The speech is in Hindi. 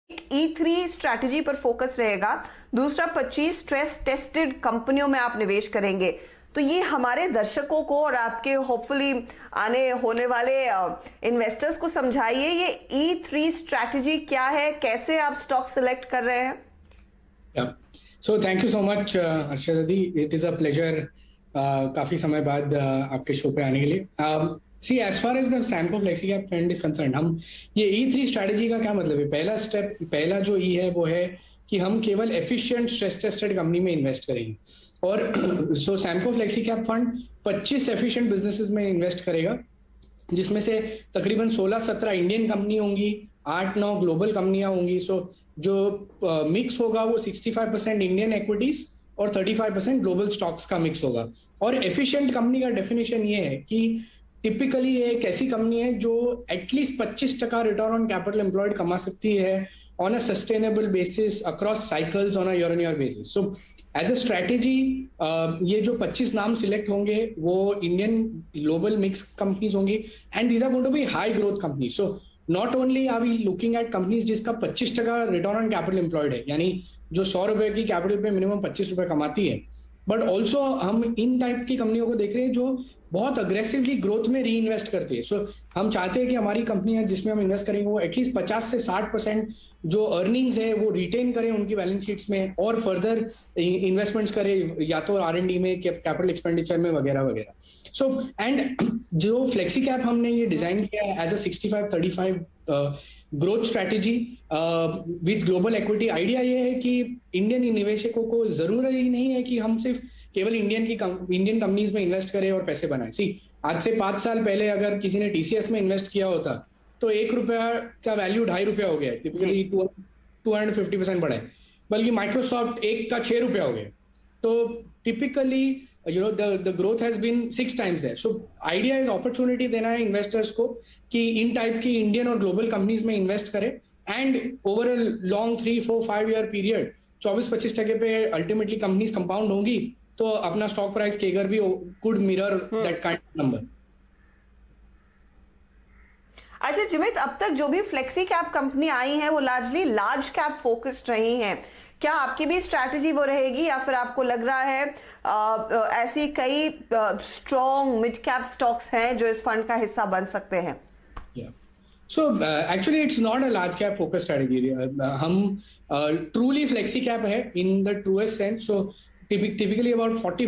E3 स्ट्रैटेजी पर फोकस रहेगा, दूसरा 25 स्ट्रेस टेस्टेड कंपनियों में आप निवेश करेंगे। तो ये हमारे दर्शकों को और आपके होपफुली आने होने वाले इन्वेस्टर्स को समझाइए, ये E3 स्ट्रैटेजी क्या है, कैसे आप स्टॉक सिलेक्ट कर रहे हैं। So thank you so much, Arshada the. It is a pleasure काफी समय बाद आपके शो पे आने के लिए. See, as far as the Samco FlexiCap Fund is concerned, हम ये E3 स्ट्रैटेजी का क्या मतलब है? पहला जो E है वो है कि हम केवल एफिशिएंट स्ट्रेस टेस्टेड कंपनी में इन्वेस्ट करेंगे. और सो Samco FlexiCap Fund 25 efficient businesses में इन्वेस्ट करेगा, जिसमें से तकरीबन 16-17 इंडियन कंपनी होंगी, 8-9 ग्लोबल कंपनियां होंगी. सो जो मिक्स होगा वो 65% इंडियन इक्विटीज और 35% ग्लोबल स्टॉक्स का मिक्स होगा. और एफिशिएंट कंपनी का डेफिनेशन ये है कि टिपिकली ये एक ऐसी कंपनी है जो at least 25% return on capital employed कमा सकती है on a sustainable basis across cycles on a year on year basis. So as a strategy ये जो 25 नाम सिलेक्ट होंगे वो इंडियन ग्लोबल मिक्स कंपनीज होंगी and these are going to be high growth company. So not only are we looking at companies जिसका 25% रिटर्न ऑन कैपिटल एम्प्लॉयड है, यानी जो 100 रुपए की कैपिटल पे मिनिमम 25 रुपए कमाती है, बट ऑल्सो हम इन टाइप की कंपनियों को देख रहे हैं जो बहुत अग्रेसिवली ग्रोथ में री इन्वेस्ट करती है. सो हम चाहते हैं कि हमारी कंपनी है जिसमें हम इन्वेस्ट करेंगे वो एटलीस्ट 50 से 60% जो अर्निंग्स है वो रिटेन करें उनकी बैलेंस शीट्स में और फर्दर इन्वेस्टमेंट्स करें, या तो R&D में, कैपिटल एक्सपेंडिचर में वगैरह वगैरह. सो एंड जो फ्लेक्सी कैप हमने ये डिजाइन किया है as a 65-35 growth strategy with global equity. Idea ये है कि इंडियन निवेशकों को जरूरत ही नहीं है कि हम सिर्फ केवल इंडियन कंपनीज में इन्वेस्ट करें और पैसे बनाएं. सी, आज से 5 साल पहले अगर किसी ने TCS में इन्वेस्ट किया होता तो 1 रुपया का वैल्यू 2.5 रुपया हो गया, टिपिकली 250% बढ़ा है. बल्कि माइक्रोसॉफ्ट एक का 6 रुपया हो गया. तो typically the growth has been 6 times there. So idea is opportunity देना है इन्वेस्टर्स को कि इन टाइप की इंडियन और ग्लोबल कंपनीज में इन्वेस्ट करें and over a long 3-4-5 year period 24-25% पे अल्टीमेटली कंपनीज कंपाउंड होंगी तो अपना स्टॉक प्राइस केगर भी could mirror that kind of number. अच्छा जिमित, अब तक जो भी फ्लेक्सी कैप कंपनी आई है वो लार्जली लार्ज कैप फोकस्ड रही हैं, क्या आपकी भी स्ट्रैटेजी वो रहेगी या फिर आपको लग रहा है ऐसी कई स्ट्रॉन्ग मिड कैप स्टॉक्स हैं जो इस फंड का हिस्सा बन सकते हैं? So actually it's not a large cap focus strategy. हम truly flexi cap है in the truest sense. So typically about 40